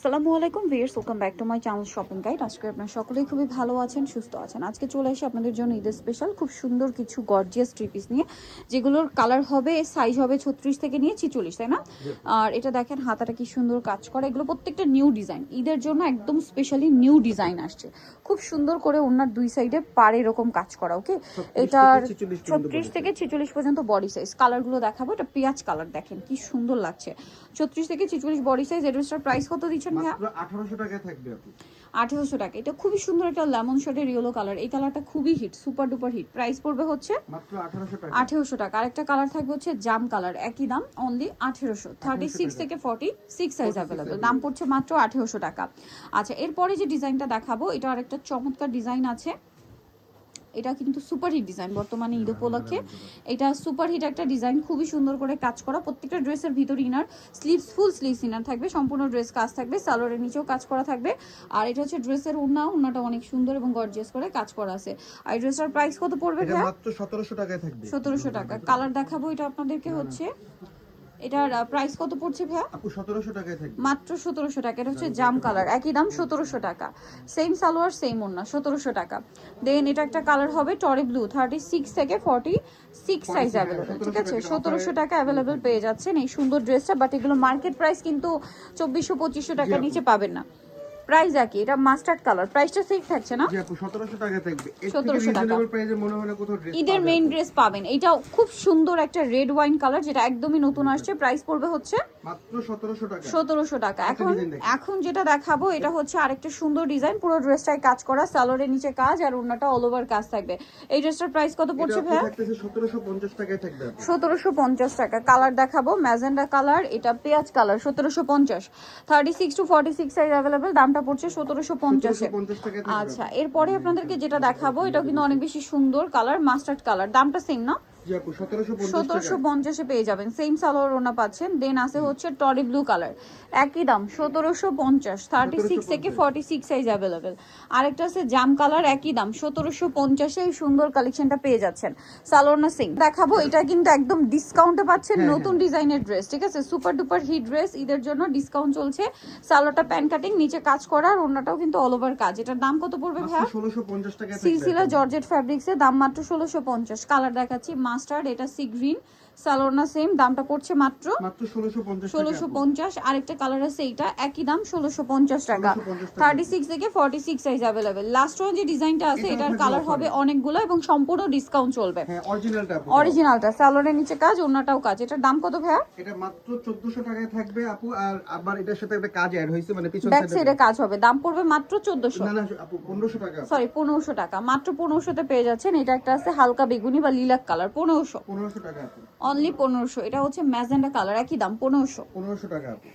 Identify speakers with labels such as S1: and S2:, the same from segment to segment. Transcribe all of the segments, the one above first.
S1: আসসালামু আলাইকুম viewers, welcome back to my channel shopping guide. আজকে আপনারা সকলেই খুবই ভালো আছেন, সুস্থ আছেন। আজকে চলে এসে আপনাদের জন্য ঈদের স্পেশাল খুব সুন্দর কিছু গর্জিয়াস থ্রি পিস নিয়ে, যেগুলোর কালার হবে, সাইজ হবে 36 থেকে নিয়ে 46, তাই না? আর এটা দেখেন হাতাটা কি সুন্দর কাজ করা, এগুলো প্রত্যেকটা নিউ ডিজাইন, ঈদের জন্য একদম স্পেশালি নিউ ডিজাইন আসছে। খুব সুন্দর করে ওনার দুই সাইডে পাড় এরকম কাজ করা। ওকে, এটার 36 থেকে 46 পর্যন্ত বডি সাইজ। কালারগুলো দেখাবো, এটা পেঁয়াজ কালার, দেখেন কি সুন্দর লাগছে। 36 থেকে 46 বডি সাইজ। এটার প্রাইস কত দিচ্ছেন?
S2: 1800 টাকায় থাকবে আপু।
S1: 1800 টাকা। এটা খুবই সুন্দর একটা লেমন শেডের ইয়েলো কালার, এই কালারটা খুবই hit, super duper hit. Price পড়বে হচ্ছে
S2: মাত্র 1800 টাকা।
S1: 1800 টাকা। আরেকটা কালার থাকবে হচ্ছে জাম কালার, একই দাম, অনলি 1800। 36 থেকে 46 সাইজ अवेलेबल, দাম পড়ছে মাত্র 1800 টাকা। আচ্ছা, এরপরে যে ডিজাইনটা দেখাবো, এটা আরেকটা চমৎকার ডিজাইন আছে। এটা কিন্তু সুপার হিট ডিজাইন বর্তমানে ঈদ উপলক্ষে। এটা সুপার হিট একটা ডিজাইন, খুবই সুন্দর করে কাজ করা। প্রত্যেকটা ড্রেসের ভিতর ইনার স্লিভস, ফুল স্লিভস ইনার থাকবে, সম্পূর্ণ ড্রেস কাজ থাকবে, সালোয়ারের নিচেও কাজ করা থাকবে। আর এটা হচ্ছে ড্রেসের ওড়নাটা অনেক সুন্দর এবং গর্জিয়াস করে কাজ করা আছে। আর এই ড্রেসটার প্রাইস কত পড়বে?
S2: এটা মাত্র 1700 টাকায় থাকবে।
S1: 1700 টাকা। কালার দেখাবো, এটা আপনাদেরকে হচ্ছে, এটার প্রাইস কত পড়ছে ভাইয়া?
S2: আপু 1700 টাকায় থাকবে।
S1: মাত্র 1700 টাকা। এটা হচ্ছে জাম কালার, একই দাম 1700 টাকা। সেম সালোয়ার সেম ওড়না, 1700 টাকা। দেন এটা একটা কালার হবে টরি ব্লু, 36 থেকে 46 সাইজ अवेलेबल, ঠিক আছে? 1700 টাকা अवेलेबल পেয়ে যাচ্ছেন এই সুন্দর ড্রেসটা। বাট এগুলো মার্কেট প্রাইস কিন্তু 2400-2500 টাকার নিচে পাবেন না। প্রাইস একই। এটা মাস্টার্ড কালার, প্রাইসটা সেম থাকছে না?
S2: জি আপু 1700 টাকা থাকবে।
S1: 1700 টাকা
S2: প্রাইসে মনে হয় না কোথাও ড্রেস
S1: ঈদের মেইন ড্রেস পাবেন। এটা খুব সুন্দর একটা রেড ওয়াইন কালার, যেটা একদমই নতুন আসছে। প্রাইস পড়বে হচ্ছে
S2: মাত্র 1700 টাকা।
S1: 1700 টাকা। এখন যেটা দেখাবো, এটা হচ্ছে আরেকটা সুন্দর ডিজাইন, পুরো ড্রেসটাই কাজ করা, সালোয়ারের নিচে কাজ আর ওড়নাটা অল ওভার কাজ থাকবে। এই ড্রেসটার প্রাইস কত পড়ছে ভাইয়া?
S2: এটা থাকতেছে 1750 টাকায় থাকবে আপু।
S1: 1750 টাকা। কালার দেখাবো, ম্যাজেন্ডা কালার, এটা পেঁয়াজ কালার, 1750। 36 টু 46 সাইজ अवेलेबल, দামটা পড়ছে 1750 এ।
S2: 1750 টাকায় থাকবে।
S1: আচ্ছা, এরপরে আপনাদেরকে যেটা দেখাবো, এটাও কিন্তু অনেক বেশি সুন্দর কালার, মাস্টার্ড কালার, দামটা সেম না?
S2: জি আপু 1750 টাকা।
S1: 1750 এ পেয়ে যাবেন, সেম সালোয়ার ওনা পাচ্ছেন। দেন আছে হচ্ছে টরি ব্লু কালার, একই দাম 1750। 36 থেকে 46 সাইজ अवेलेबल। আরেকটা আছে জাম কালার, একই দাম 1750 এ। এই সুন্দর কালেকশনটা পেয়ে যাচ্ছেন। সালোয়ার না সেম দেখাবো, এটা কিন্তু একদম ডিসকাউন্টে পাচ্ছেন, নতুন ডিজাইনের ড্রেস, ঠিক আছে? সুপার ডুপার হিট ড্রেস, ঈদের জন্য ডিসকাউন্ট চলছে। সালোয়ারটা প্যান কাটিং, নিচে কাজ করা, আর ওনাটাও কিন্তু অল ওভার কাজ। এটার দাম কত পড়বে ভাইয়া?
S2: 1650 টাকায় থাকবে।
S1: সিলসিলা জর্জেট ফ্যাব্রিক্সের, দাম মাত্র 1650। কালার দেখাচ্ছি, মাস্টার্ড, এটা সি গ্রিন, সালোনা সেম, দামটা পড়ছে মাত্র 1650। আরেকটা কালার আছে, এইটা একই দাম 1650 টাকা। 36 থেকে 46 সাইজ अवेलेबल। লাস্ট ওয়ান যে ডিজাইনটা আছে, এটার কালার হবে অনেকগুলো এবং সম্পূর্ণ ডিসকাউন্ট চলবে।
S2: হ্যাঁ,
S1: অরিজিনালটা সালোয়ারের নিচে কাজ, ওন্নাটাও কাজ। এটার দাম কত ভাইয়া?
S2: এটা মাত্র 1400 টাকায় থাকবে আপু। আর আবার এটার সাথে একটা কাজ অ্যাড হইছে, মানে পিছন
S1: ব্যাক সাইডে কাজ হবে, দাম পড়বে মাত্র 1400।
S2: না না আপু 1500 টাকা।
S1: সরি 1500 টাকা, মাত্র 1500 তে পেয়ে যাচ্ছেন। এটা একটা আছে হালকা বেগুনি বা লিলাক কালার,
S2: 1500 টাকা আপু।
S1: অনলি 1500। এটা হচ্ছে ম্যাজেন্ডা কালার, একই দাম
S2: 1500 টাকা আপু।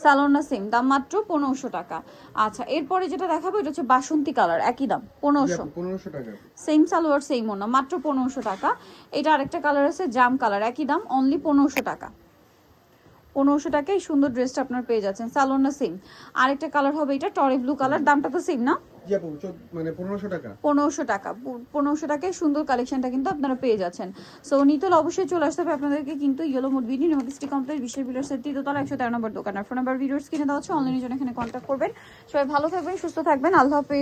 S1: সালোনা সেম, দাম মাত্র 1500 টাকা। আচ্ছা, এরপরে যেটা দেখাবো, এটা হচ্ছে বাসন্তী কালার, একই দাম 1500।
S2: 1500 টাকা।
S1: সেম সালোয়ার সেম ওনা, মাত্র 1500 টাকা। এটা আরেকটা কালার আছে জাম কালার, একই দাম, অনলি 1500 টাকা। 1500 টাকায় সুন্দর ড্রেসটা আপনার পেয়ে যাচ্ছেন। সালোনা সেম। আরেকটা কালার হবে, এটা টরি ব্লু কালার, দামটা তো সেম না?
S2: জি আপু মানে 1500 টাকা।
S1: 1500 টাকা। 1500 টাকায় সুন্দর কালেকশনটা কিন্তু আপনারা পেয়ে যাচ্ছেন। সো নিতল অবশ্যই চলে আসতে হবে আপনাদেরকে কিন্তু yellow mode BD New Market complex বিশেষ বিল্ডার্স এর 3 তলা 113 নম্বর দোকান। আর ফোন নাম্বার ভিডিওস কিনে দেওয়া হচ্ছে, অনলাইনে জন্য এখানে কন্ট্যাক্ট করবেন। সবাই ভালো থাকবেন, সুস্থ থাকবেন, আল্লাহ হাফেজ।